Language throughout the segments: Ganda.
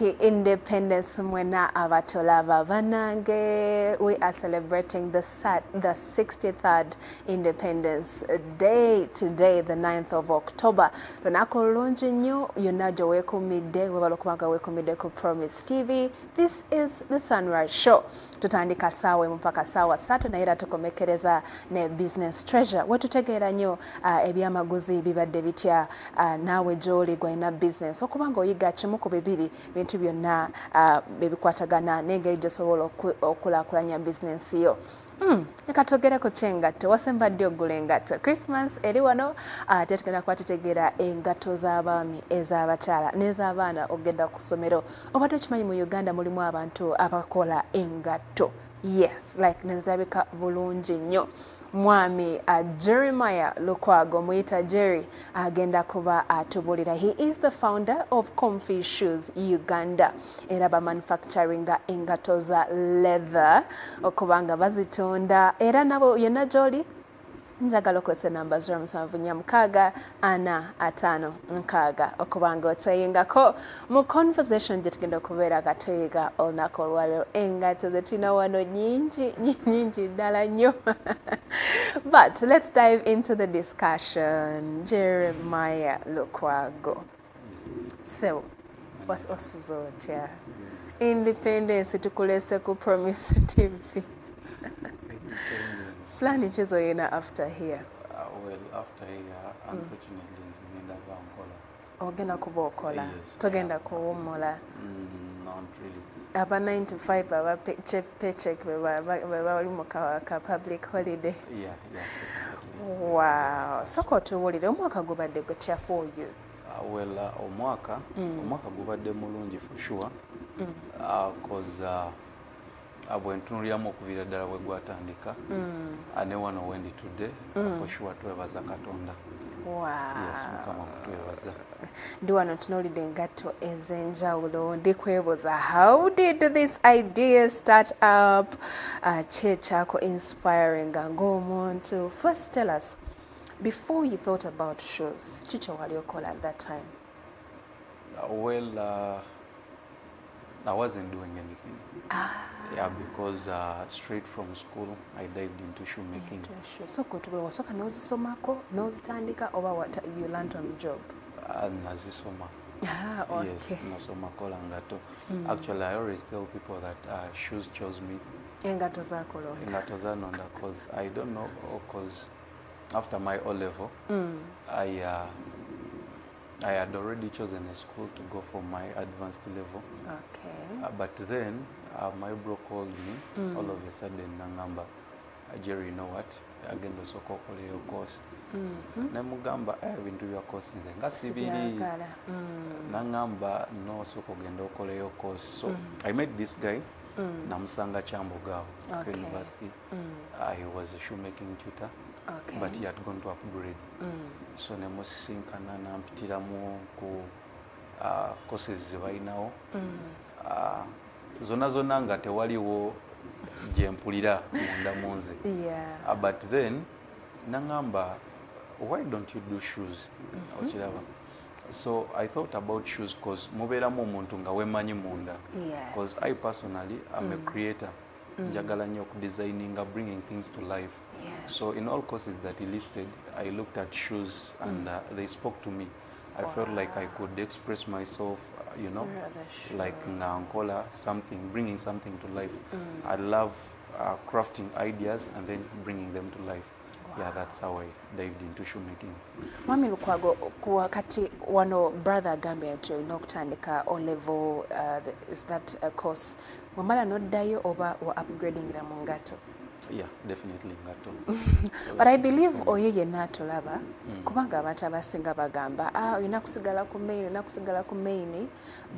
Happy Independence mwena abatolava banange. We are celebrating the 63rd Independence Day today, the 9th of October. Lunako lungi nnyo yonna gye weekumidde webala okubanga weekumidde ku Promise TV. This is the Sunrise Show. Tutandika saawa emu mpaka saawa 3 naye era tukomekereza ne Business Treasure wetutegeera nnyo ebyamaguzi bibadde bitya naawe gy'oli gwalina business okubanga oyiga kimu ku bibiri bintu byonna bebikwatagana n'engeri gy'osobola okulaakulanya bizinensi yo. Leka twogere ku kyengatto wasembadde ogula engatto Christmas eri wano ate tugenda kuba tutegeera engatto z'abaami ez'abakyala n'ez'abaana okugenda ku ssomero. Obadde okimanyi mu Uganda mulimu abantu abakola engatto, yes, like nezirabika bulungi nnyo. Mwami Jeremiah Lukwago muyita Jerry agenda kuba atubulira. He is the founder of Comfy Shoes Uganda era ba manufacturing engatto za leather okubanga bazitunda era nabo yonna gy'oli njagala okozesa namba 074645 okubanga otweyingako mu conversation gye tugenda okubeera nga tweyiga olunaku olwaleero. Engatto ze tulina wano nyingi ddala nnyo. But let's dive into the discussion. Jeremiah Lukwago. So, what's osuzotya? Independence tukulese ku Promise TV. Plan chizo yena after here? Well, after here, unfortunately, nzigenda bankola. Ogenda kuba okola? Yes. Togenda kuwummula? Not really. Aba 9 to 5 aba paycheck bali mu ka public holiday? Yeah, exactly. Wow. Soko tuwulire omwaka gubadde gutya for you? Well, omwaka gubadde mulungi for sure. Because bwe ntunuliramu okuviira ddala bwe gwatandika ne wano wendi tudde for sure twebaza Katonda. Wow. Yes, Mukama kutwebaza. Ndi wano tunuulidde engatto ez'enjawulo ndikwebuuza, how did this idea start up? Ki ekyako inspiring ng'omuntu? First tell us, before you thought about shoes, ki kye wali okola at that time? Well, I wasn't doing anything. Yeah, because straight from school I dived into shoemaking. So kutubula wasooka n'ozisomako n'ozitandika oba what you learned on the job? Nazisoma. Okay. Yes, nasoma kola ngatto. Actually, I always tell people that shoes chose me. Engatto zaakolonda. Engatto zanonda, because I don't know, because after my O-level, I had already chosen a school to go for my advanced level. Okay. But then my bro called me all of a sudden nangamba, Jerry, you know what? Again, the so-called course. Namugamba, bintu bya course nze nga sibiri. Nangamba no soko gendo koleyo course. So I met this guy, namusanga Chambogawo, University. He was a shoemaking tutor. Okay. But he had gone to upgrade. So nemusinkana nampitiramu ku courses ze balinawo. Zonna nga tewaliwo gye mpulira munda munze. But then nangamba, why don't you do shoes? So I thought about shoes because mubeeramu omuntu nga wemanyi munda. Because I personally am a creator. Njagala nnyo designing, bringing things to life. So in all courses that he listed, I looked at shoes and they spoke to me. I felt like I could express myself, you know, like ngankola something, bringing something to life. I love crafting ideas and then bringing them to life. Yeah, that's how I dived into shoemaking. Mwami Lukwago, wakati wano brother agambye nti olina okutandika O-level, is that a course? Wamala n'oddayo oba wa upgradingira mu ngatto? Yeah, definitely ngatto. But I believe oyo yenna atulaba kubanga abantu abasinga bagamba olina kusigala ku main,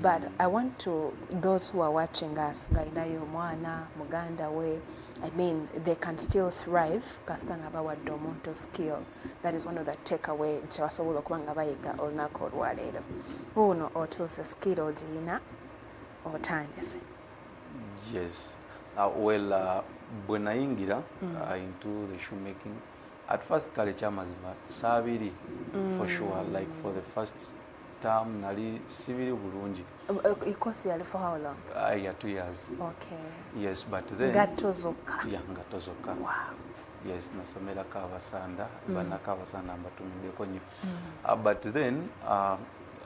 but I want to, those who are watching us, nga alinayo omwana muganda we, I mean, they can still thrive kasita nga bawadde omuntu skill. That is one of the takeaway kye basobola okuba nga bayiga olunaku olwaleero. Uno otuuse skill ogiyina otandise? Yes. Well, when I ingira into the shoemaking, at first kale kyamazima saabiri for sure, like for the first term nali sibiri bulungi. Course yali for how long? Yeah, 2 years. Okay. Yes, but then Ngatto zokka. Yeah, ngatto zokka. Wow. Yes, nasomera Kavasanda, bana Kavasanda mbatunuddeko nnyo. But then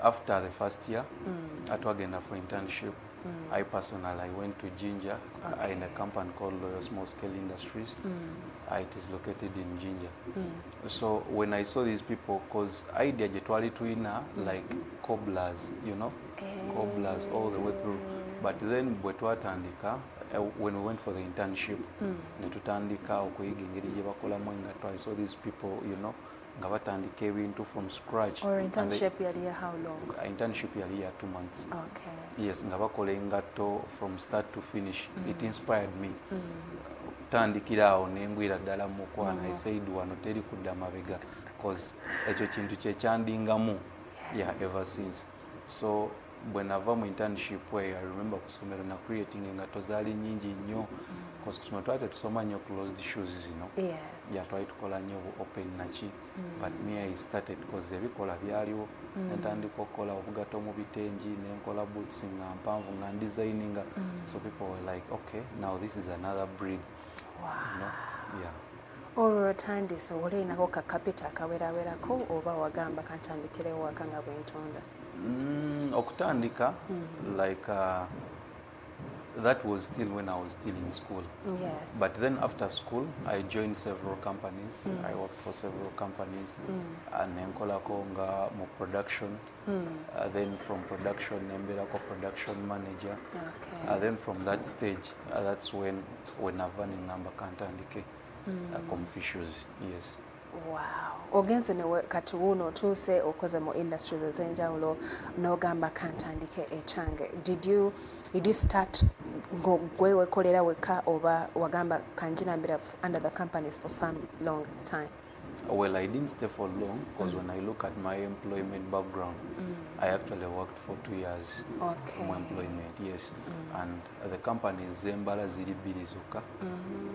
after the first year, atwagenda for internship. I personally went to Jinja in a company called Loyal Small Scale Industries. It is located in Jinja. So when I saw these people, because idea jetwali tuina like cobblers, you know, cobblers all the way through. But then bwetwatandika, when we went for the internship, netutandika okuyiga engeri gye bakolamu engatto. I saw these people, you know, nga batandika ebintu from scratch. Or internship yali ya how long? Internship yali ya 2 months. Okay. Yes, nga bakola engatto from start to finish. It inspired me. Tandikira awo nengwira ddala mu kwana. I said wano teri kudda mabega because ekyo kintu kye kyandingamu ever since. So when I was in internship where I remember kusomero na creating engatto zaali nyingi nnyo because kusomero twali tusoma nnyo closed shoes, you know. Yes. Yeah, twali tukola nnyo open nachi. But me I started because ebikola byaliwo natandika okukola obugatto mu bitengi nenkola boots nga mpanvu nga designinga. So people were like, okay, now this is another breed. Wow. You know? Yeah. Olwotandise olinaako ka kapita akawerawerako oba wagamba kantandikirewo waka nga bwentonda? Okutandika, like that was still when I was still in school. Yes. But then after school, I joined several companies. I worked for several companies. And nenkolako nga mu production. Then from production, nemberako production manager. Okay. Then from that stage, that's when Navani ngamba kantandike Confucius. Yes. Wow. Ogenze ne kati wuno otuuse okoze mu industries ez'enjawulo n'ogamba kantandike ekyange. Did you start gwe wekolera weka oba wagamba kanjinambira under the companies for some long time? Well, I didn't stay for long because when I look at my employment background, I actually worked for 2 years. Okay. My employment, yes. And the companies zembala ziri bbiri zokka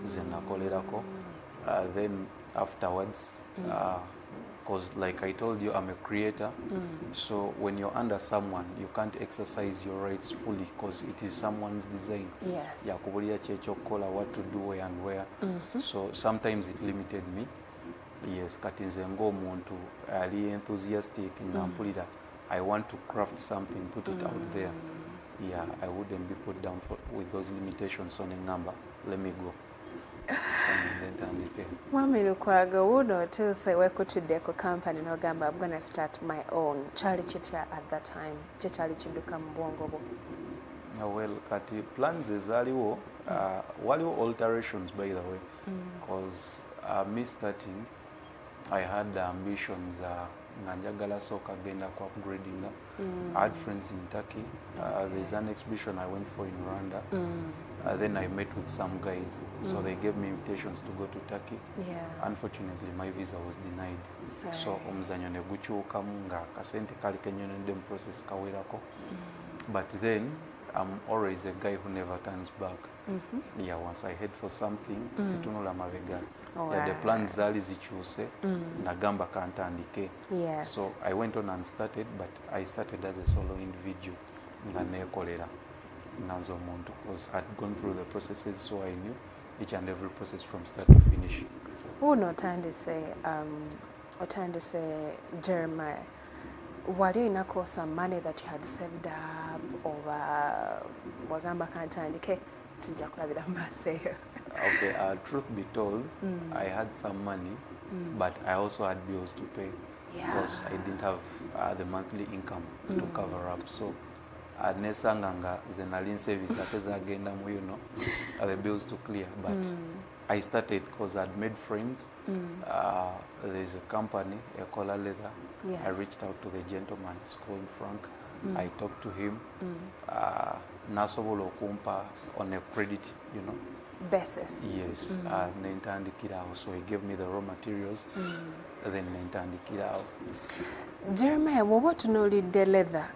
zenakolerako. Then afterwards, because like I told you, I'm a creator. So when you're under someone, you can't exercise your rights fully because it is someone's design. Yes. Yakubulia chechokola what to do where and where. So sometimes it limited me. Yes, kati nze ng'omuntu ali enthusiastic nga mpulira I want to craft something, put it out there. Yeah, I wouldn't be put down with those limitations. So nengamba, let me go. Mwami Lukwago, wuno otuuse wekutudde ku company n'ogamba I'm gonna start my own. Kyali kitya at that time? Kye kyali kidduka mu bwongo bwo? Well, kati plans ezaaliwo, waliwo alterations by the way, because me starting, I had ambitions nga njagala sooka genda ku upgrading. I had friends in Turkey. There's an exhibition I went for in Rwanda. Then I met with some guys, so they gave me invitations to go to Turkey. Yeah. Unfortunately, my visa was denied. So omuzanyo ne gukyukamu nga kasente kali kenyonedde mu process kawerako. But then I'm always a guy who never turns back. Yeah, once I head for something, situnula mabega. Yeah, the plans zaali zikyuse, nagamba kantandike. Yes. So I went on and started, but I started as a solo individual. Nga nekolera. Nanzo omuntu, because I'd gone through the processes, so I knew each and every process from start to finish. Uno otandise Jeremiah, wali olinako some money that you had saved up oba wagamba kantandike tujja kulabira mu maaso eyo? Okay, truth be told, I had some money, but I also had bills to pay because I didn't have the monthly income to cover up. So nesanganga zenalin service ate zagenda mu, you know, the bills to clear. But I started because I'd made friends. There's a company, a collar leather. Yes. I reached out to the gentleman. It's called Frank. I talked to him. Nasobola okumpa on a credit, you know, basis. Yes. Nentandikira. So he gave me the raw materials. Then nentandikira. Jeremiah, woba otunuulidde leather,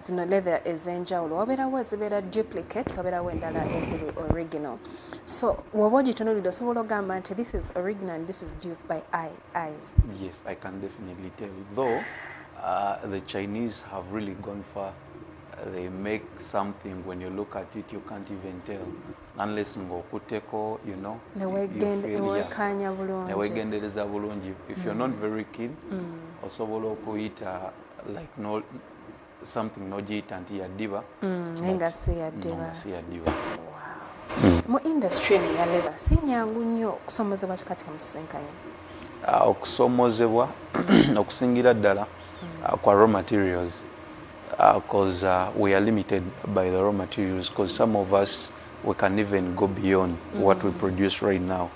zino leather ez'enjawulo wabeerawo ezibeera duplicate wabeerawo endala eziri original. So woba ogitunuulidde osobola ogamba nti this is original and this is duped by eyes? Yes, I can definitely tell. Though the Chinese have really gone far. They make something, when you look at it, you can't even tell. Unless ngokuteko, you know, newegendereza bulungi. If you're not very keen, osobola okuyita like no something nogiyita nti yaddiba. Nga si yaddiba. Mu industry ya leather sinyangu nnyo okusomozebwa kati kamusinkanye. Okusomozebwa okusingira ddala kwa raw materials. Because we are limited by the raw materials, because some of us, we can even go beyond what we produce right now.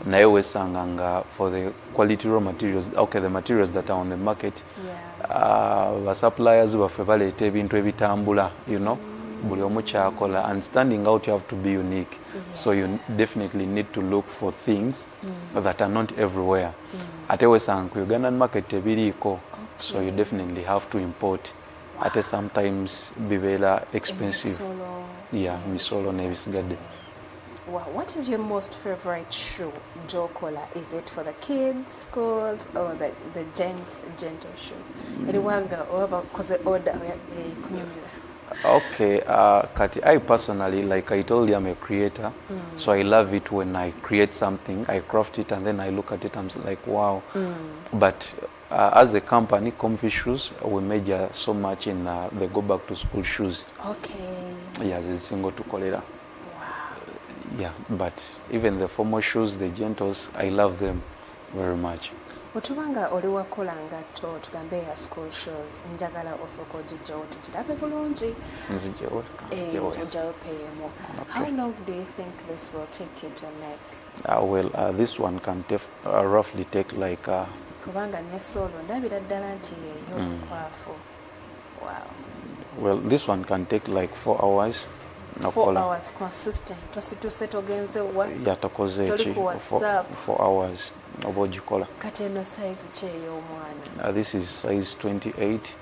Naye wesanganga for the quality raw materials, okay, the materials that are on the market, the suppliers baffe baleeta ebintu ebitambula, you know, buli omu kyakola, and standing out you have to be unique. So you definitely need to look for things that are not everywhere. Ate wesanga ku Ugandan market tebiriiko, so you definitely have to import. Ate sometimes bibeera expensive. Misolo nebisigadde. Wow, what is your most favorite shoe, Jokola? Is it for the kids, schools, or the gents gentle shoe? Eriwanga oba koze order kunyumira. Okay, Kati, I personally, like I told you, I'm a creator, so I love it when I create something, I craft it, and then I look at it, I'm like, wow. But as a company, Comfy Shoes, we major so much in the go back to school shoes. Okay. Yeah, the single to Kolera. Wow. Yeah, but even the formal shoes, the gentles, I love them very much. Otubanga oli wakola ngatto tugambe ya school shoes njagala osoko jijjawo tukirabe bulungi. Nzijewo. How long do you think this will take you to make? Well, this one can roughly take like kubanga ne solo ndabira ddala nti y'omukwafu. Wow. Well, this one can take like 4 hours. 4 hours consistent. Tosituse togenze wa? Yeah, tokoze echi 4 hours. Obojikola. Kati eno size che y'omwana? This is size 28.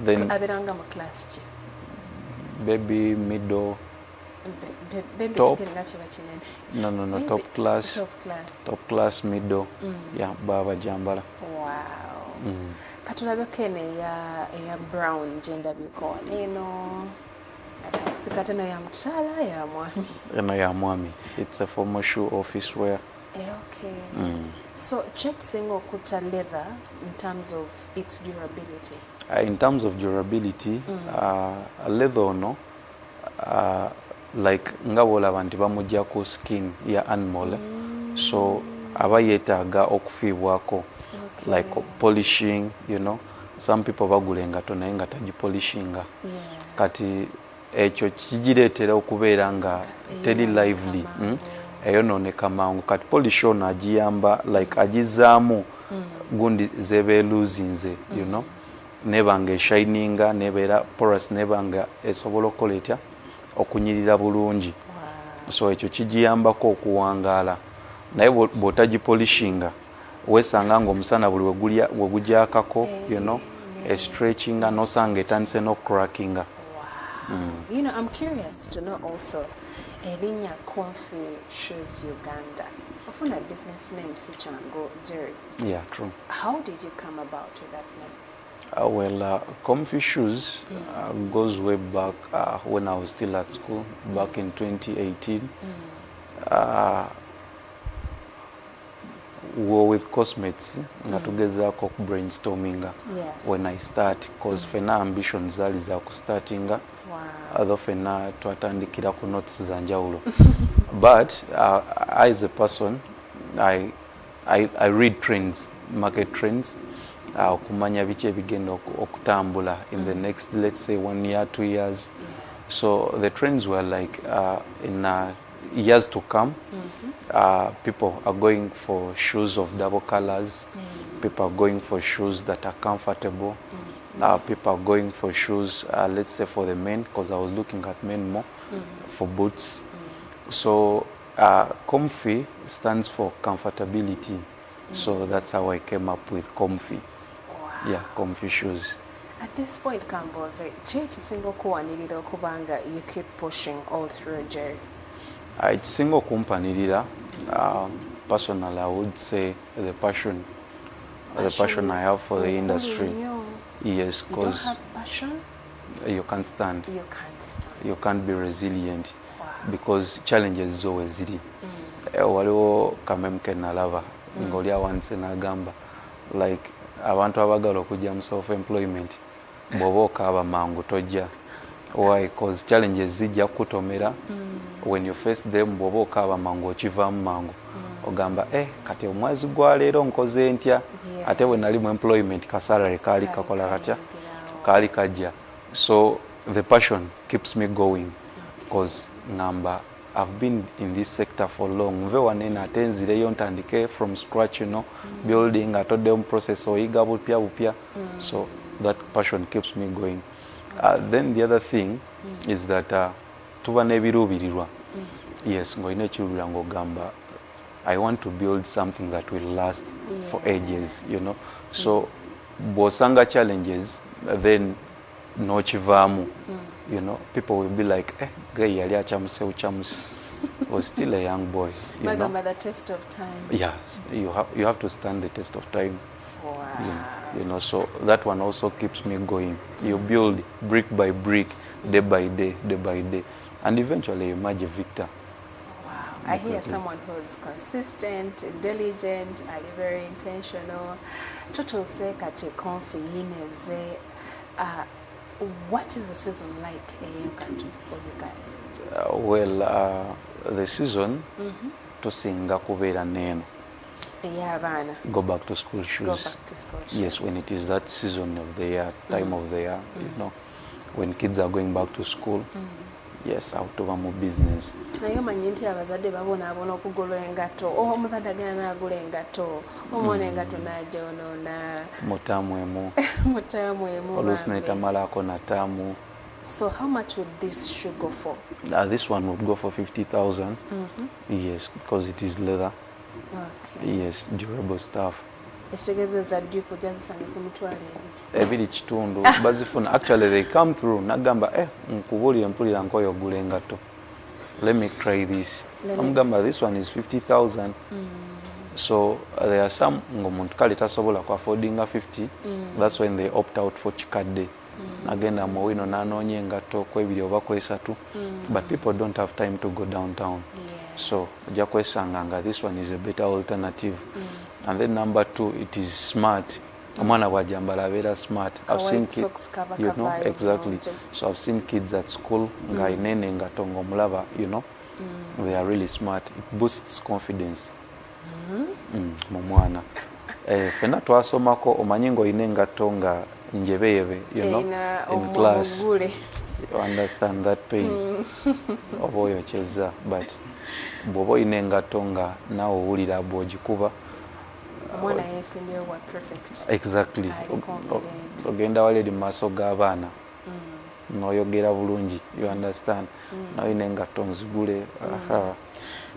Then abiranga mu class ki? Baby, middle, top. No, baby, top class. Top class, middle. Yeah, baba jambala. Wow. Katulabeko eno eya brown gender biko eno. Sikateno ya mchala ya mwami. Eno ya mwami. It's a formal shoe, office wear. Okay. So check single kuta leather in terms of its durability. In terms of durability, leather ono, like ngabola abantu bamujjako skin ya animal, so aba yetaaga okufiibwako, like polishing, you know. Some people bagula engato naye nga tagipolishinga. Kati ekyo kigireetera okubeera nga teri lively. Eyonooneka mangu. Kati polish ono agiyamba like agizaamu gundi zebeeluzinze, you know. Nebanga eshininga, nebeera porous, nebanga esobola okukola etya okunyirira bulungi. So ekyo kigiyambako okuwangaala. Naye bw'otagipolishinga wesanga ng'omusana buli we gugyakako, you know, stretchinga nosanga etandise n'okurackinga. You know, I'm curious to know also, Elinya Comfy Shoes Uganda. Often a business name, Sichango Jerry. Yeah, true. How did you come about with that name? Well, Comfy Shoes goes way back when I was still at school, back in 2018. We were with Cosmates, natugezaako brainstorming when I start, because fena ambitions zali za kustartinga. Although fena twatandikira ku notes za njawulo. But I as a person, I read trends, market trends, okumanya biki ebigenda okutambula in the next, let's say 1 year, 2 years. So the trends were like in years to come, people are going for shoes of double colors. People are going for shoes that are comfortable. People are going for shoes, let's say for the men, because I was looking at men more, for boots. So Comfy stands for comfortability. So that's how I came up with Comfy. Yeah, Comfy shoes. At this point, Kamboze, single kuwanirira okubanga you keep pushing all through, Jerry? It's single kumpanirira. Personally, I would say the passion the passion I have for the industry. Yes, because you don't have passion, you can't stand. You can't stand. You can't be resilient. Wow. Because challenges is always ziri. Waliwo kamemke nalava ngoli awanse nagamba like abantu abagala okujja mu self employment bwoba okaaba mangu tojja. Why? Because challenges zijja kutomera when you face them bwoba okaaba mangu okivaamu mangu ogamba kati omwezi gwa leero nkoze ntya ate bwe nali mu employment kasalary kaali kakola katya kaali kajja. So the passion keeps me going because ngamba I've been in this sector for long. Nve wanene ate nzireyo ntandike from scratch, you know, building atodde process oyiga bupya. So that passion keeps me going. Then the other thing is that tuba n'ebiruubirirwa. Yes, ng'olina ekiruubirira ng'ogamba I want to build something that will last for ages, you know. So bw'osanga challenges then n'okivaamu. You know, people will be like, guy yali achamuse. Was still a young boy. You know? The test of time. Yes, you have to stand the test of time. Wow. You know, so that one also keeps me going. You build brick by brick, day by day, and eventually you emerge a victor. Wow. I hear someone who's consistent, diligent, and very intentional. Total say kati konfiyineze. What is the season like for you guys? The season to singa kubeera neno. Go back to school shoes. Go back to school shoes. Yes, when it is that season of the year, time of the year, you know, when kids are going back to school. Yes, out of our business. Naye omanyi nti abazadde babonaabona okugula engato, omuzadde agenda n'agula engato, omwana engato n'agyonoona. Mu ttaamu emu. Mu ttaamu emu. Oluusi n'etamalaako na ttaamu. So how much would this shoe go for? This one would go for 50,000. Yes, because it is leather. Okay. Yes, durable stuff. Ekitegeeza dupe ojazisanga ku mitwalo ebiri kitundu bazifuna. Actually they come through nagamba nkubulira mpulira nkoyo ogula engato. Let me try this. Amugamba this one is 50,000. So there are some ngomuntu kale tasobola ku affordinga 50. That's when they opt out for chikadde. Agenda mu wino nanoonya engato kwebiri oba kwesatu. But people don't have time to go downtown. So ojja kwesanga this one is a better alternative. And then number two, it is smart. Omwana bw'ajambala abeera smart. I've seen kids, you know, exactly. So I've seen kids at school nga inene engato ng'omulaba, you know, they are really smart. It boosts confidence mu mwana. Fena twasomako omanyi ng'olina engato nga njebeyebe, you know, in class. You understand that pain. Oba oyokyeza, but bw'oba olina engato nga naawe owulira bw'ogikuba. Exactly. Ogenda wali mu maaso g'abaana n'oyogera bulungi, you understand. Nawe olina engato nzigule.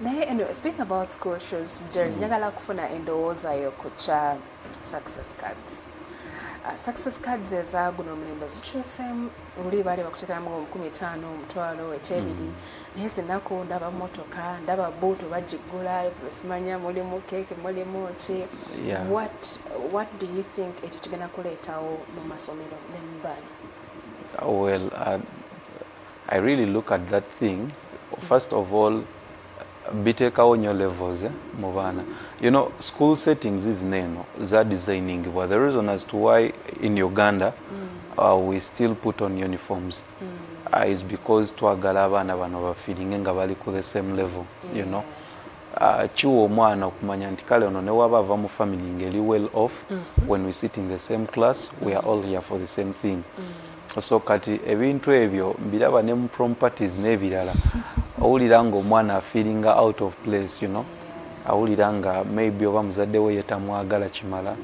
Anyway, speaking about school shoes, Jerry, njagala kufuna endowooza yo ku kya success cards. Success cards eza guno omulembe zikyuseemu. Luli baali bakuteekeramu $50,000, $1,000, ekyebiri. Naye zinaku ndaba motoka, ndaba buutu bagigula, simanya mulimu keeke, mulimu ki. What do you think ekyo kigenda kuleetawo mu masomero n'emibala? Well, I really look at that thing. First of all, biteekawo nnyo levels mu baana. You know, school settings is neno za designing. But the reason as to why in Uganda we still put on uniforms is because twagala abaana bano bafiiringe nga bali ku the same level, you know. Kiwa omwana okumanya nti kale ono ne waba ava mu family ngeri well off, when we sit in the same class we are all here for the same thing. So kati ebintu ebyo mbiraba ne mu properties n'ebirala awulira ng'omwana feelinga out of place, you know. Awulira nga maybe oba muzadde we yetamwagala kimala.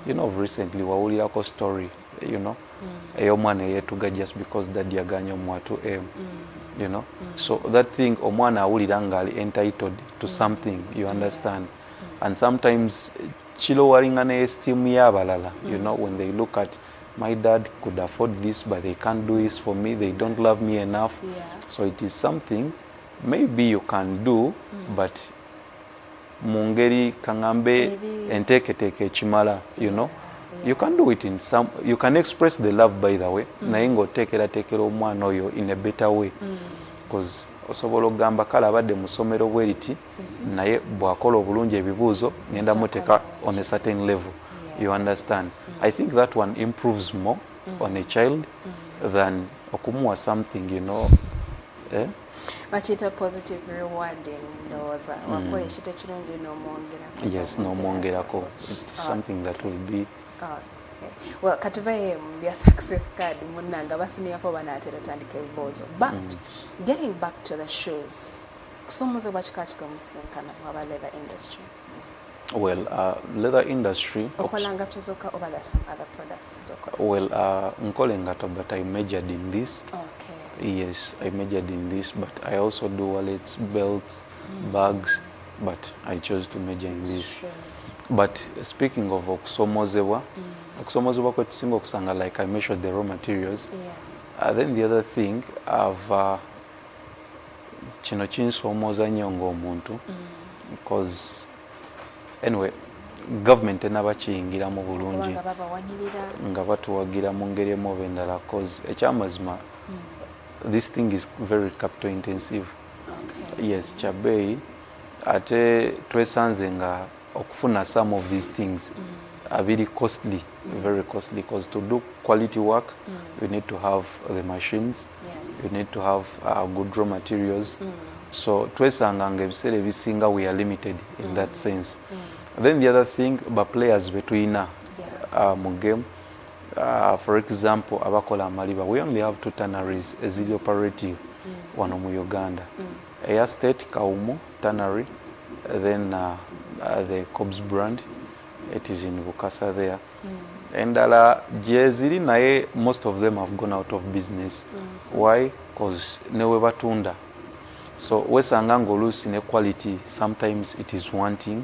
You know, recently wawulirako story, you know, ey'omwana eyeetuga just because daddy aganye omwatu you know. So that thing omwana awulira nga ali entitled to something, you understand. And sometimes kilowaringa ne esteem y'abalala, you know, when they look at my dad could afford this but they can't do this for me, they don't love me enough. So it is something maybe you can do, but mu ngeri kaŋŋambe enteeketeeke ekimala, you know. You can do it in some, you can express the love by the way, naye ng'oteekerateekera omwana oyo in a better way, because osobola okugamba kale abadde mu ssomero bwe riti naye bw'akola obulungi ebibuuzo ngenda muteeka on a certain level. You understand? I think that one improves more on a child than okumuwa something, you know. Bakiyita positive rewarding ndowooza wakola ekita ekirungi n'omwongerako. Yes, n'omwongerako. It's something that will be well katuvaye mu bya success card munnanga basiniyako banaatera otandika ebiboozo, but getting back to the shoes kusoomozebwa kika kikamusinkana waba leather industry. Well, leather industry okola ngato zokka oba there some other products zokka? Well, nkole ngato, but I majored in this. Okay. Yes, I majored in this, but I also do wallets, belts, bags, but I chose to major in this. Shoes. But speaking of okusomozebwa, okusomozebwa kwetusinga okusanga, like I measured the raw materials. Yes. Then the other thing, I've kino kinsoomooza nnyo ng'omuntu, because anyway, government enaba kiyingiramu bulungi nga batuwagira mu ngeri emu oba endala, cause ekyamazima this thing is very capital intensive. Okay. Yes, kyabeeyi ate twesanze nga okufuna some of these things very costly, very costly, because to do quality work you need to have the machines. Yes. You need to have good raw materials. So twesanga nga ebiseera ebisinga we are limited in that sense. Then the other thing, players between mu game, for example abakola amaliba, we only have 2 tanneries ezili operative wano mu Uganda. Air State Kaumu tannery, then the Cobbs brand, it is in Bukasa there. And jezili naye most of them have gone out of business. Why? Because newe batunda. So wesanga ng'oluusi ne quality sometimes it is wanting.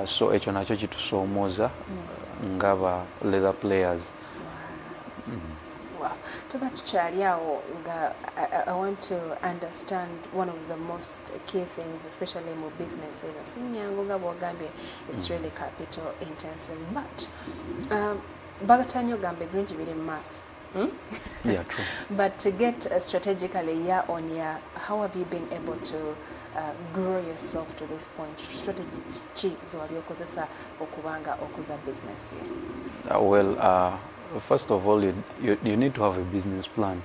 So ekyo nakyo kitusoomooza ngaba leather players. Wow. Tuba tukyali awo nga I want to understand one of the most key things, especially in business. Sinyango nga bwogambye, it's really capital intensive. But bagatanyo gambe bingi biri mu maaso. Yeah, true. But to get strategically year on year, how have you been able to grow yourself to this point? Strategy ki z'oli okozesa okubanga okuza business here? Well, first of all, you need to have a business plan.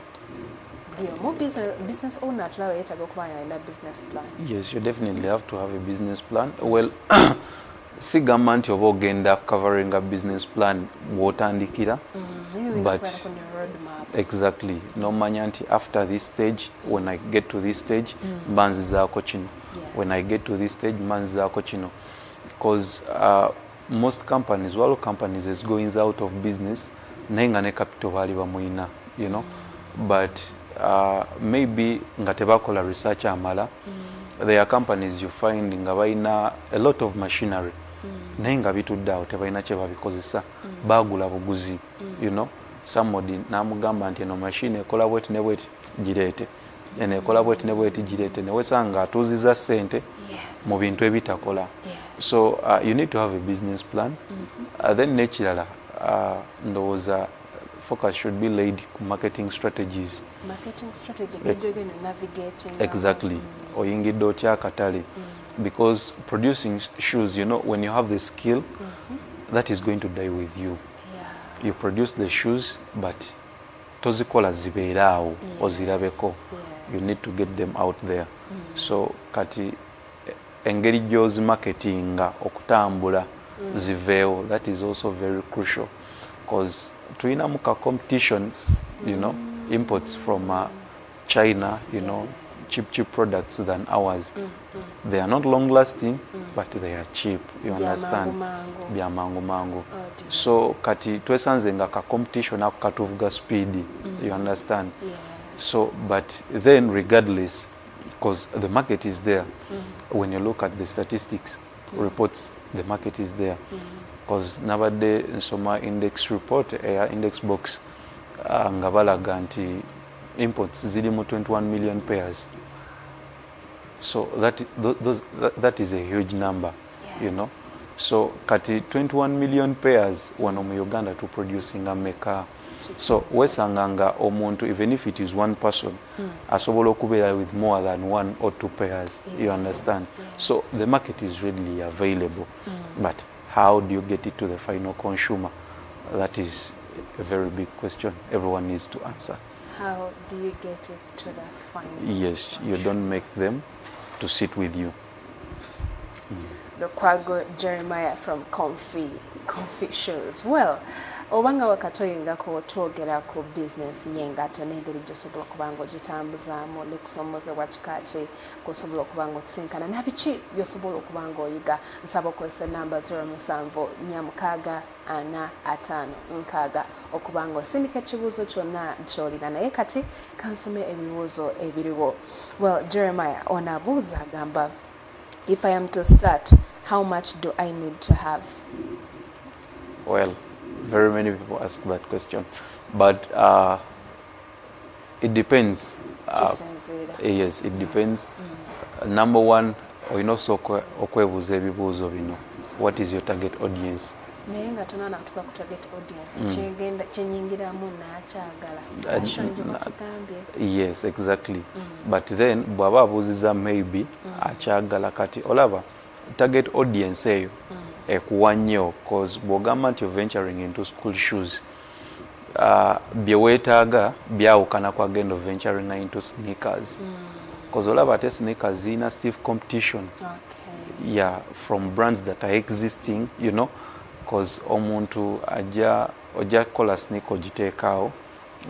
Business owner yetaga okuba alina business plan. Yes, you definitely have to have a business plan. Well, sigamba nti oba ogenda covering a business plan wotandikira, but exactly nomanya nti after this stage, when I get to this stage mbanzizaako kino, when I get to this stage mbanzizaako kino, because most companies, waliwo companies is going out of business naye nga ne capital baali bamuyina, you know, but maybe nga tebakola research amala. There are companies you find nga balina a lot of machinery naye nga bitudde awo tebalina kye babikozesa, baagula buguzi, you know. Somebody namugamba nti eno machine ekola bweti ne bweti gireete, eno ekola bweti ne bweti gireete, newesanga atuuziza ssente mu bintu ebitakola. So you need to have a business plan. Then nekirala ndowooza focus should be laid ku marketing strategies. Marketing strategy, navigating. Exactly. Oyingidde otya akatale. Because producing shoes, you know, when you have the skill, that is going to die with you. You produce the shoes, but tozikola zibeere awo ozirabeko. You need to get them out there. So kati engeri gy'ozimarketinga okutambula ziveewo, that is also very crucial, because tulina muka competition, you know, imports from China, you know, cheap products than ours. They are not long lasting, but they are cheap, you understand. Bya mangu mangu. So kati twesanze nga ka competition ako katuvuga speed, you understand. So but then regardless, because the market is there, when you look at the statistics reports, the market is there. Because nowadays nsoma index report, index box, nga balaga nti imports ziri mu 21 million pairs. So that is a huge number. Yes. You know. So kati 21 million pairs wano mu Uganda to producing ameka. So wesanganga omuntu, even if it is one person, asobola okubeera with more than 1 or 2 pairs. Yes. You understand? Yes. So the market is readily available. But how do you get it to the final consumer? That is a very big question everyone needs to answer. How do you get it to the final Yes, consumer? You don't make them to sit with you. Lukwago Jeremiah from Comfy Shoes. Well, obanga wakatoyingako twogera ku business yengato n'engeri gy'osobola okuba ng'ogitambuzaamu lekusomoze wakikati kw'osobola okuba ng'osinkana nabiki by'osobola okuba ng'oyiga. Nsaba okozesa ennamba 074645 okuba ng'osindika ekibuuzo kyonna ky'olina naye kati kansome ebibuuzo ebiriwo. Well, Jeremiah onabuuza agamba, if I am to start, how much do I need to have? Well, very many people ask that question, but it depends. Yes, it depends. Number one, okwebuuza ebibuuzo bino. What is your target audience? Naye nga tonana kutuka ku target audience kyenyingiramu n'akyagala. Yes, exactly. But then bw'aba abuuziza maybe akyagala kati olaba target audience eyo ekuwa nnyo cause bw'ogamba nti venturing into school shoes bye weetaaga byawukana ku agenda venturing into sneakers cause olaba ate sneakers zirina stiff competition. Yeah, from brands that are existing, you know, cause omuntu ojja kukola sneaker ogiteekaawo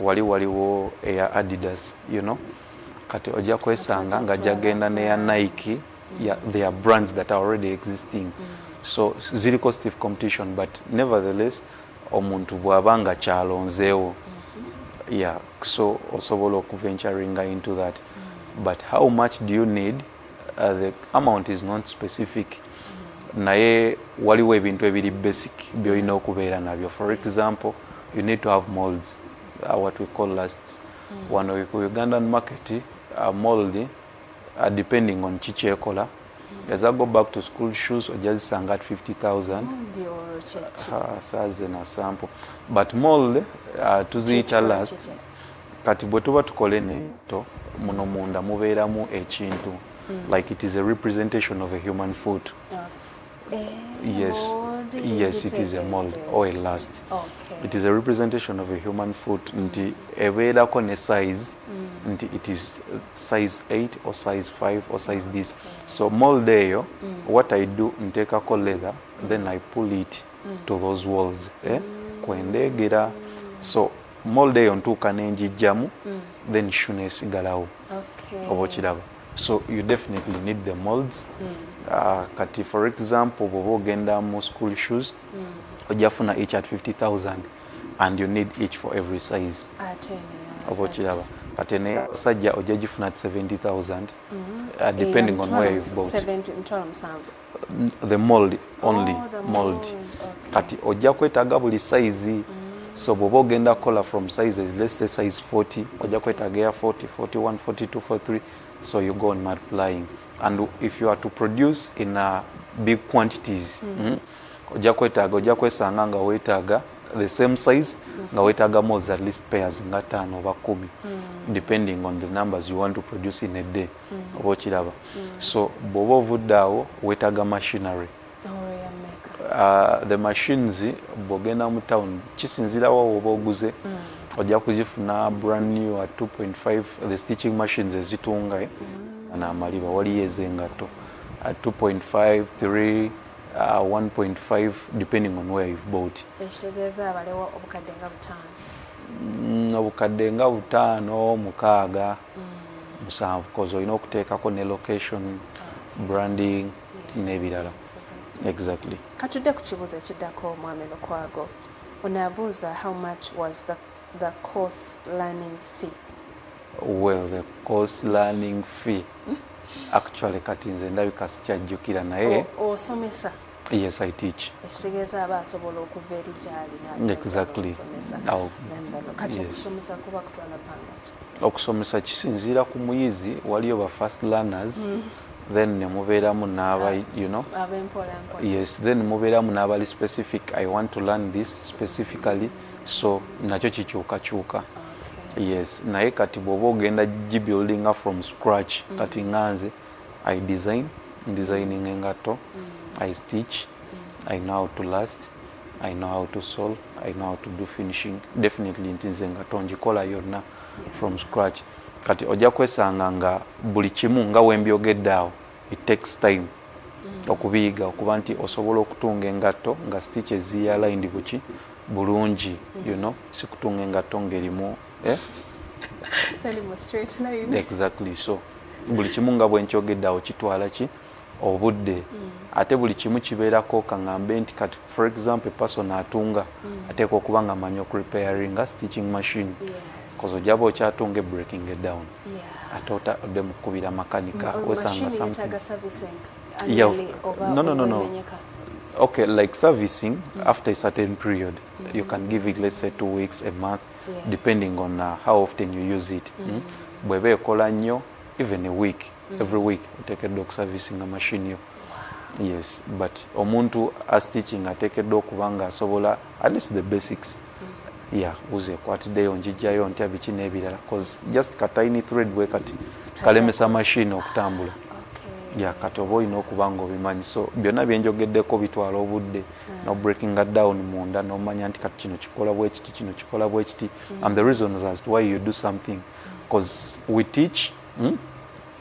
waliwo eya Adidas, you know, kati ojja kwesanga nga jagenda neya Nike. Yeah, they are brands that are already existing. So ziriko stiff competition, but nevertheless omuntu bw'abanga kyalonzeewo. Yeah, so osobola okuventuring into that. But how much do you need? The amount is not specific. Naye waliwo ebintu ebiri basic by'olina okubeera nabyo. For example, you need to have molds, what we call lasts. Wano ku Ugandan market, mold, depending on chikyekola, as I go back to school shoes or just sang at 50,000 as a sample. But mold to the last, kati bwe tuba tukole neto muno munda mubeeramu ekintu like it is a representation of a human foot. Yes, it is a mold or a last. It is a representation of a human foot. Nti ebeerako ne size, nti it is size 8 or size 5 or size this. So mold eyo, what I do, nteekako leather, then I pull it to those walls. Kwendegera. So mold eyo ntuuka nenjijjamu, then shoe nesigalawo. Oba okiraba. So you definitely need the molds. Kati for example, bw'oba ogenda mu school shoes, ojja funa each at 50,000 and you need each for every size. Oba okiraba. Kati ne sajja ojja gifuna at 70,000 depending on where you've bought. The mold only. Mold. Kati ojja kwetaaga buli size. So bw'oba ogenda kukola from sizes, let's say size 40, ojja kwetaaga ya 40, 41, 42, 43. So you go on multiplying, and if you are to produce in big quantities, ojja kwesanga nga weetaaga the same size, nga weetaaga molds at least pairs nga 5 oba 10, depending on the numbers you want to produce in a day. Oba okiraba. So bw'oba ovudde awo weetaaga machinery. The machines bw'ogenda mu town kisinzirawo oba oguze. Ojja kuzifuna brand new at 2.5, the stitching machines ezitunga n'amaliba waliyo ezengato at 2.5, 3, 1.5 depending on where you've bought. Ekitegeeza abalewo obukadde nga 5. Obukadde nga 5, 6, 7 because olina okuteekako ne location, branding n'ebirala. Exactly. Katudde ku kibuuzo ekiddako Mwami Lukwago. Onaabuuza how much was the course learning fee? Well, the course learning fee actually kati nze ndabika sikyajjukira naye osomesa Yes, I teach. Ekitegeeza aba asobola okuva eri gy'ali Exactly. Kati Yes. okusomesa kuba kutwala bbanga ki? Okusomesa kisinziira ku muyizi, waliyo ba first learners, then ne mubeeramu n'aba, you know. Yes, then mubeeramu n'abali specific. I want to learn this specifically, so nakyo kikyukakyuka. Yes, naye kati bw'oba ogenda gibuildinga from scratch, kati nganze I designing engato, I stitch, I know how to last, I know how to sew, I know how to do finishing. Definitely ntinze engato ngikola yonna from scratch. Kati ojja kwesanga nga buli kimu nga wembyogedde awo, it takes time okubiyiga, okuba nti osobola okutunga engato nga stitches zialigned buki bulungi, you know, si kutunga engato ng'erimu straight line. Exactly. So buli kimu nga bwenkyogedde awo kitwala ki obudde, ate buli kimu kibeerako kaŋŋambe nti kati for example person atunga ateekwa okuba nga amanyi okurepairinga stitching machine, because ojjaba okyatunga breaking it down, ate otadde mu kkubira makanika wesanga something. No. Okay, like servicing after a certain period, you can give it, let's say 2 weeks, a month, depending on how often you use it. Bw'eba ekola nnyo, even a week, every week oteekeddwa okuservicing a machine yo. Yes, but omuntu astitching ateekeddwa okuba nga asobola at least the basics. Uze kwatiddeyo njijjayo ntya biki n'ebirala, cause just ka tiny thread bwe kati kalemesa machine okutambula. Kati oba olina okuba nga obimanyi, so byonna byenjogeddeko bitwala obudde, no breaking it down munda n'omanya nti kati kino kikola bwe kiti, kino kikola bwe kiti, and the reasons as to why you do something, because we teach,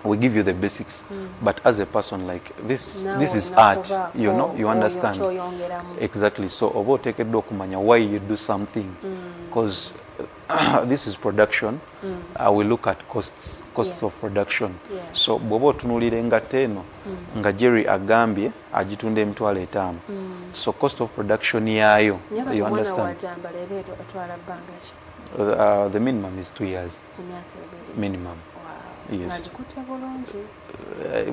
we give you the basics, but as a person, like this is art, you know, you understand. Exactly. So oba oteekeddwa okumanya why you do something, because this is production. We look at costs of production. So bw'oba otunuulira engato eno nga Jerry agambye agitunda emitwalo 5, so cost of production yayo, you understand. The minimum is 2 years. Minimum. Yes.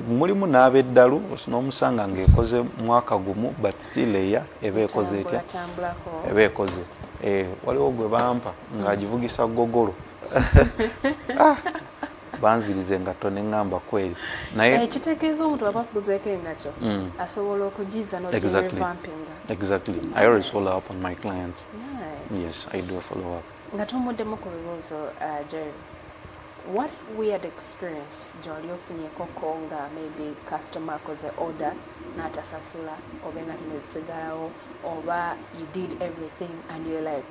Mulimu n'ab'eddalu n'omusanga ng'ekoze mwaka gumu, but still eya eba ekoze etya, eba ekoze. Waliwo gwe bampa ng'agivugisa gogolo. Banzirize engato ne ŋŋamba kweri. Naye ekitegeeza omuntu aba akuguzeeko engato asobola okugiza n'ogirevampinga. Exactly. I always follow up on my clients. Yes, I do a follow up. Nga tomuddemu ku bibuuzo, Jerry, what weird experience gy'oli ofunyeko nga maybe customer akoze order n'atasasula, oba nga nezisigalawo, oba you did everything and you're like,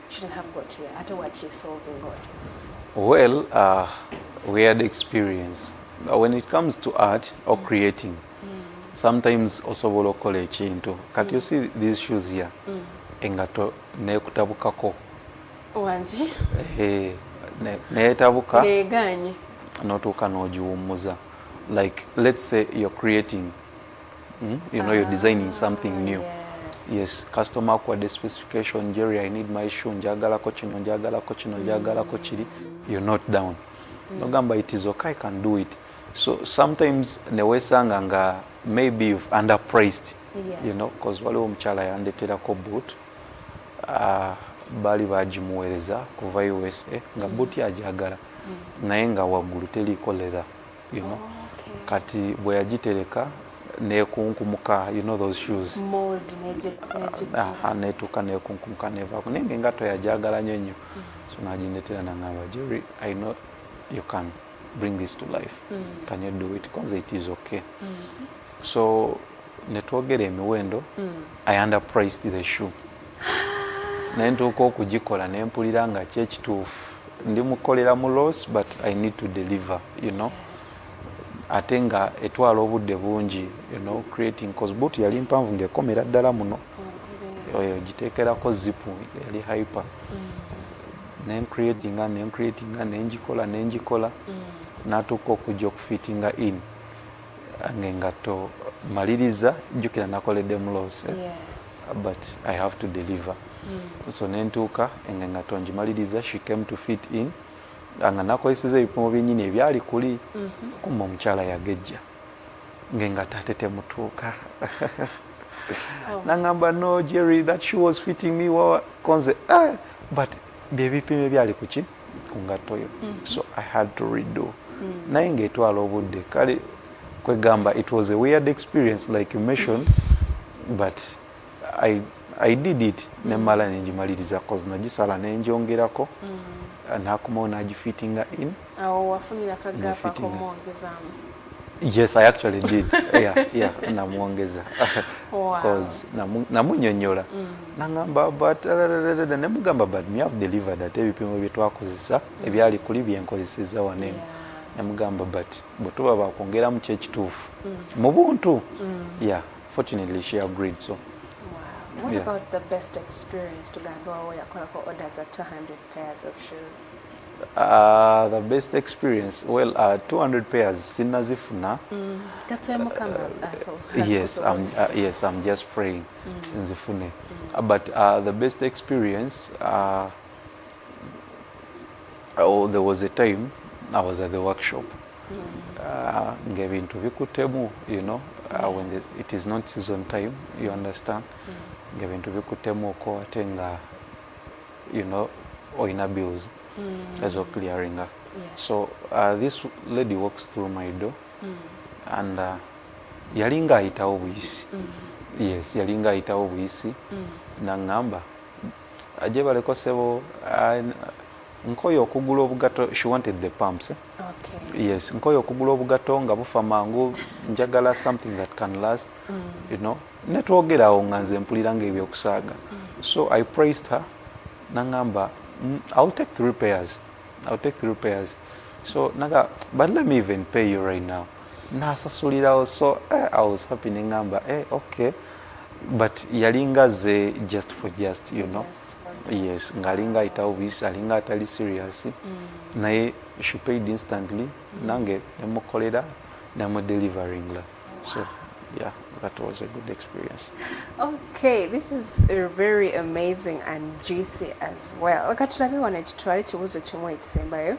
shouldn't have got here, ate wakisolving oti? Well, weird experience. When it comes to art or creating, sometimes osobola okola ekintu. Kati you see these shoes here, engato neekutabukako. Wangi? Neetabuka neeganye n'otuuka n'ogiwummuza. Like let's say you're creating, you know, you're designing something new. Yes, customer akwadde specification, Jerry, I need my shoe, njagalako kino, njagalako kino, njagalako kiri. You're not down. Nogamba it is okay, I can do it. So sometimes newesanga nga maybe you've underpriced, you know, because waliwo omukyala yandeterako boot, bali bagimuweereza kuva USA nga boot yajagala, naye nga waggulu teriiko leather, you know. Kati bwe yagitereka nekunkumuka, you know those shoes, mold netuuka nekunkumuka nevaako, naye engato yajagala nnyo. So naginetera nangamba, Jerry, I know you can bring this to life. Can you do it? Because it is okay. So netwogera emiwendo, I underpriced the shoe. Nentuuka okugikola nempulira nga kyekituufu, ndi mukolera mu loss, but I need to deliver, you know. Ate nga etwala obudde bungi, you know, creating, cause boot yali mpanvu ng'ekomera ddala muno, oyo giteekerako zipu yali hyper. Creatinga nenjikola natuuka okujja okufitinga in ng'engato maliriza, jjukira nakoledde mu loss, but I have to deliver. So nentuuka engato ngimaliriza, she came to fit in, nga nakozeseza ebipimo byennyini ebyali kuli, kumma omukyala yagejja ngenga tate temutuuka. Nangamba no Jerry, that shoe was fitting me well. Konze but byebipimo ebyali kuki ku ngatto yo. So I had to redo. Naye ng'etwala obudde kale kwegamba it was a weird experience like you mentioned, but I did it nemala nenjimaliriza cause nagisala nenjongerako nakumawo nagifittinga in. Wafunira akagapa komwongezamu. Yes, I actually did. Yeah, namwongeza. Because namunyonyola. Nangamba but nemugamba but me have delivered that ebipimo bye twakozesa ebyali kuli byenkozeseza wanene. Namugamba but bwetuba bakwongeramu kyekituufu mu buntu. Yeah, fortunately she agreed so. What about the best experience to Gandwa where you orders at 200 pairs of shoes? The best experience, well, 200 pairs sinazifuna. That's why yes, I'm just praying nzifune. But the best experience, there was a time I was at the workshop. Gave into vikutemu, you know, when it is not season time, you understand. Gave into vikutemu ko atenga, you know, oina bills. As of clearing up. Yes. So this lady walks through my door and yalinga ayitawo buyisi. Yes, yalinga ayitawo buyisi. Nangamba aje baleko sebo nkoyo okugula obugato. She wanted the pumps. Okay. Yes, nkoyo okugula obugato nga bufa mangu njagala something that can last. You know, netwogerawo nga nze mpuliranga ebyokusaaga. So I praised her. Nangamba I'll take 3 pairs. So naga, but let me even pay you right now. Nasasulira so I was happy ningamba okay. But yalinga ze just for just, you know. Yes, ngalinga itawisi alinga atali serious. Naye she paid instantly. Nange nemukolera nemu delivering la. So yeah, that was a good experience. Okay, this is very amazing and juicy as well. Katulabe wanachitwala ekibuuzo kimu ekisembayo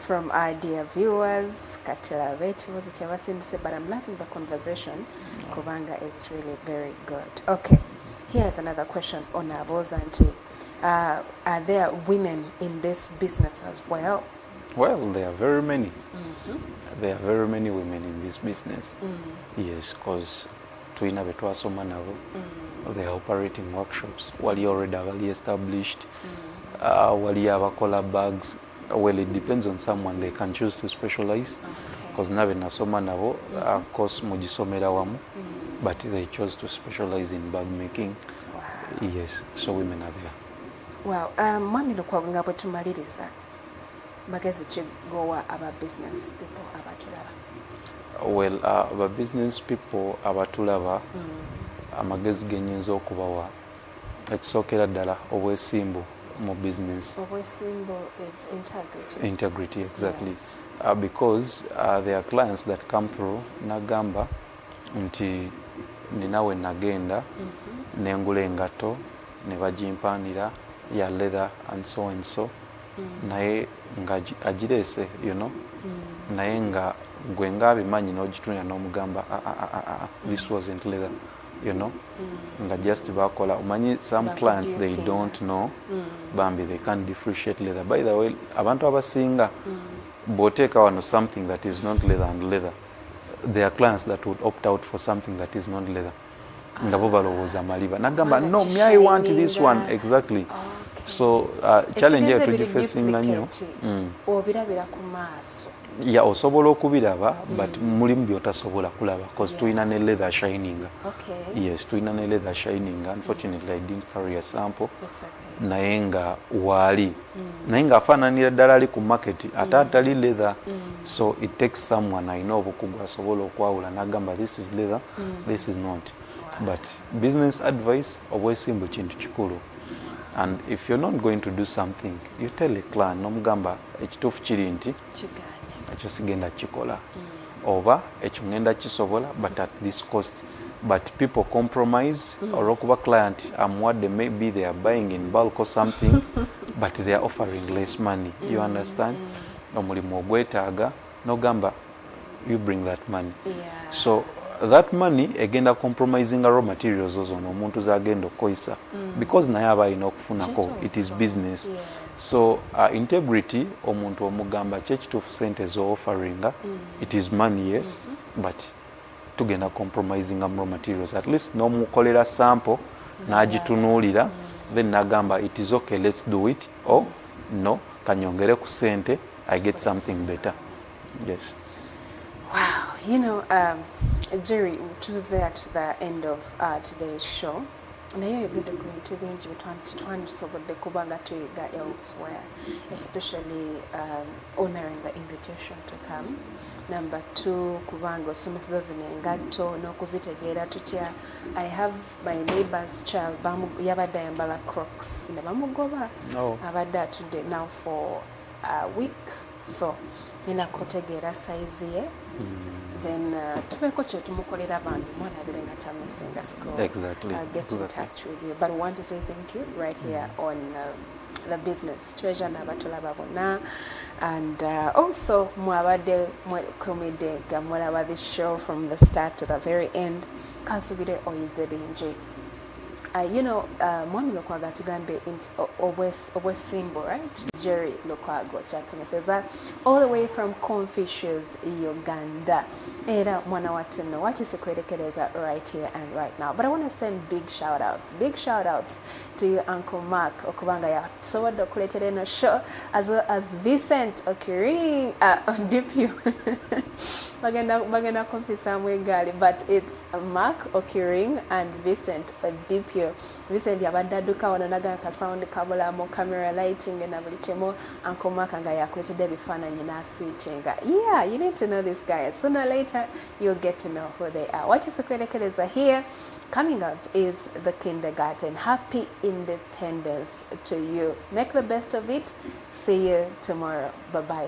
from our dear viewers. Katulabe ekibuuzo kyabasindise, but I'm liking the conversation kubanga it's really very good. Okay, here's another question on Abozanti. Are there women in this business as well? Well, there are very many. There are very many women in this business. Yes, because tuina betwasoma nabo. They are operating workshops. Wali already established. Wali abakola bags. Well, it depends on someone. They can choose to specialize. Because nabe nasoma nabo, of course mujisomera wamu. But they chose to specialize in bag making. Wow. Yes, so women are there. Wow. Mwami lukwabunga bwe tumaliriza. Magezi chigowa aba business people abatulaba. Well, aba business people abatulaba amagezi genyinza okubawa ekisookera ddala obwesimbu mu business. Obwesimbu is integrity. Integrity, exactly. Yes. Because there are clients that come through nagamba nti ninawe nagenda nengula engato ne bagimpanira ya leather and so and so. Naye nga agirese, you know, naye nga gwe nga abimanyi n'ogitunira n'omugamba this wasn't leather, you know, nga just bakola umanyi some clients they don't know bambi they can't differentiate leather. By the way, abantu abasinga bw'oteeka wano something that is not leather and leather, there are clients that would opt out for something that is not leather nga bo balowooza maliba nagamba no, me I want this one. Exactly. So challenge yetu gifacinga nnyo obirabira ku maaso ya osobola okubiraba but mulimu byotasobola kulaba because tulina ne leather shining. Okay. Yes, tulina ne leather shining. Unfortunately I didn't carry a sample. Naye nga waali naye nga afaananira ddala ali ku market ate atali leather. So it takes someone I know obukugu asobola okwawula nagamba this is leather, this is not. But business advice obwesimbu kintu kikulu. And if you're not going to do something, you tell a client, nomugamba ekituufu kiri nti ekyo sigenda kikola oba ekyo ngenda kisobola but at this cost. But people compromise or okuba client what they maybe they are buying in bulk or something but they are offering less money. You understand? Omulimu ogwetaaga nogamba you bring that money. So that money egenda compromising raw materials zono omuntu zagenda okukozesa because naye aba alina okufunako, it is business. Yes. So integrity omuntu omugamba kyekituufu sente zo offeringa it is money, yes, but tugenda compromising raw materials, at least n'omukolera sample n'agitunuulira then nagamba it is okay, let's do it, or no, kanyongere ku sente, I get something better. Yes. Wow, you know, Jerry, tuze at the end of today's show. Naye yogedde ku bintu bingi twandisobodde kuba nga tuyiga elsewhere, especially honoring the invitation to come. Number 2, kubanga osomesa zino engatto n'okuzitegeera tutya. I have my neighbor's child yabadde ayambala Crocs ne bamugoba. Abadde atudde now for a week, so nina kutegeera size ye. Then tubeko kye tumukolera abantu mwana abire nga tamusinga school. Exactly. I'll get in touch with you, but I want to say thank you right here on the business treasure n'abatulaba bonna, and also mwabadde mwekumidde nga mulaba this show from the start to the very end. Kansubire oyize bingi. You know, Mwami Lukwago tugambe obwesimbo, right? Jerry Lukwago Jackson says that all the way from Confucius, Uganda. Era mwana watuno wakisikuerekereza right here and right now. But I want to send big shout outs to you, Uncle Mark okubanga yasobola okuleetera eno show, as well as Vincent Okiri Odipio. bagenda kumpisa mwegali, but it's Mark Okiring and Vincent Odipio. Vincent yabadde adduka wano naga ka sound kabulamu, camera lighting na buli kimu. Uncle Mark nga yakuleetedde ebifaananyi n'aswitchinga. Yeah, you need to know this guy. Sooner or later you'll get to know who they are. Wakisikuerekereza here. Coming up is the kindergarten. Happy Independence to you. Make the best of it. See you tomorrow. Bye-bye.